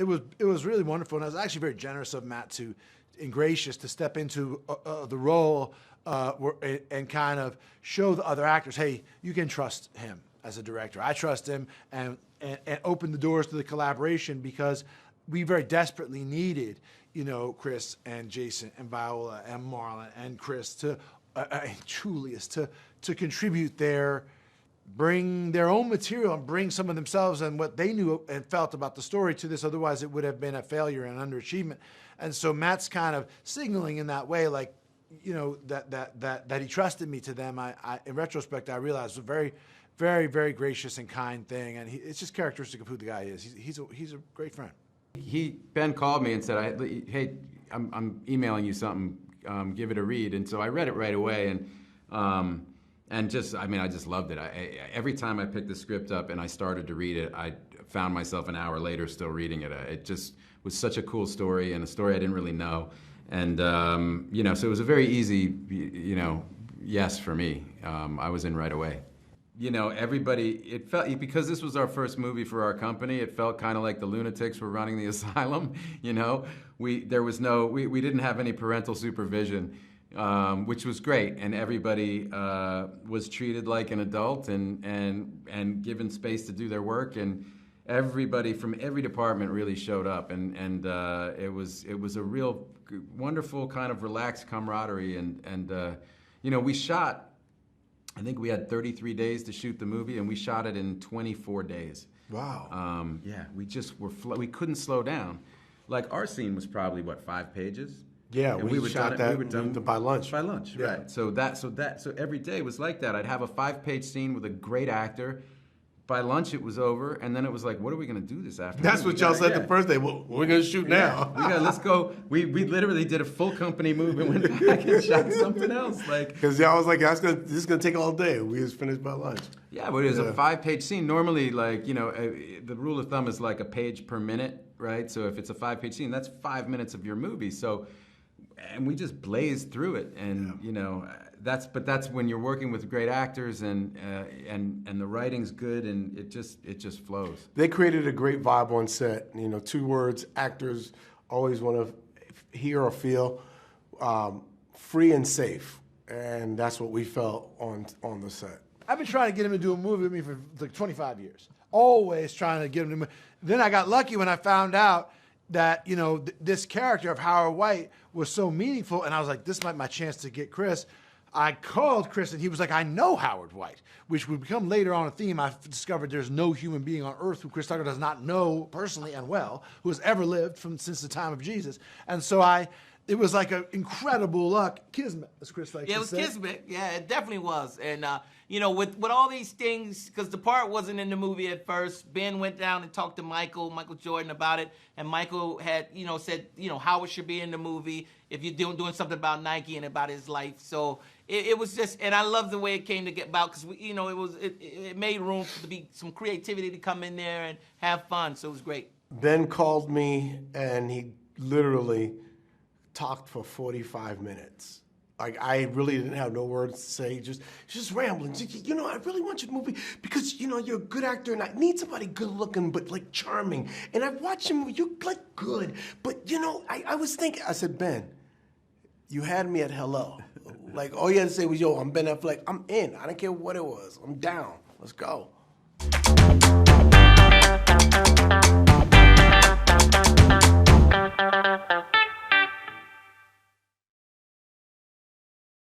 it was really wonderful, and I was actually very generous of Matt and gracious to step into the role and kind of show the other actors, hey, you can trust him as a director. I trust him, and open the doors to the collaboration, because we very desperately needed, Chris and Jason and Viola and Marlon and Chris and Julius to contribute bring their own material and bring some of themselves and what they knew and felt about the story to this. Otherwise, it would have been a failure and underachievement. And so Matt's kind of signaling in that way, like, that he trusted me to them. I in retrospect, I realized was a very, very, very gracious and kind thing. And it's just characteristic of who the guy is. He's a great friend. Ben called me and said, hey, I'm emailing you something, give it a read. And so I read it right away, and just loved it. Every time I picked the script up and I started to read it, I found myself an hour later still reading it. It just was such a cool story, and a story I didn't really know. And, so it was a very easy, yes for me. I was in right away. It felt, because this was our first movie for our company, it felt kind of like the lunatics were running the asylum. We didn't have any parental supervision, which was great, and everybody was treated like an adult and given space to do their work, and everybody from every department really showed up, and it was a real wonderful kind of relaxed camaraderie, and we shot. I think we had 33 days to shoot the movie, and we shot it in 24 days. Wow. Yeah, we couldn't slow down. Like, our scene was probably, 5 pages? Yeah, we shot that by lunch. By lunch, yeah. Right. So every day was like that. I'd have a 5-page scene with a great actor. By lunch, it was over, and then it was like, what are we going to do this afternoon? That's what y'all said the first day. Well, we're going to shoot now. Let's go. We literally did a full company move and went back and shot something else. Because y'all was like, this is going to take all day. We was finished by lunch. Yeah, but it was a 5-page scene. Normally, the rule of thumb is like a page per minute, right? So if it's a 5-page scene, that's 5 minutes of your movie. So, and we just blazed through it, and that's when you're working with great actors, and the writing's good, and it just flows. They created a great vibe on set. 2 words actors always want to hear or feel: free and safe, and that's what we felt on the set. I've been trying to get him to do a movie with me for like 25 years. Always trying to get him to. Then I got lucky when I found out that this character of Howard White was so meaningful, and I was like, this might be my chance to get Chris. I called Chris, and he was like, I know Howard White, which would become later on a theme. I've discovered there's no human being on earth who Chris Tucker does not know personally and well, who has ever lived since the time of Jesus. And so it was like an incredible luck, kismet, as Chris likes to say. Yeah, it was kismet. Yeah, it definitely was. And, with all these things, because the part wasn't in the movie at first, Ben went down and talked to Michael Jordan about it, and Michael had, said, Howard should be in the movie if you're doing something about Nike and about his life. So it was just, and I love the way it came to get about, because, it made room to be some creativity to come in there and have fun, so it was great. Ben called me, and he literally talked for 45 minutes. Like, I really didn't have no words to say, just rambling. I really want you to movie because, you're a good actor, and I need somebody good looking, but like charming. And I've watched him, you like good, but I was thinking, I said, Ben, you had me at hello. Like, all you had to say was, yo, I'm Ben Affleck, I'm in. I don't care what it was, I'm down, let's go.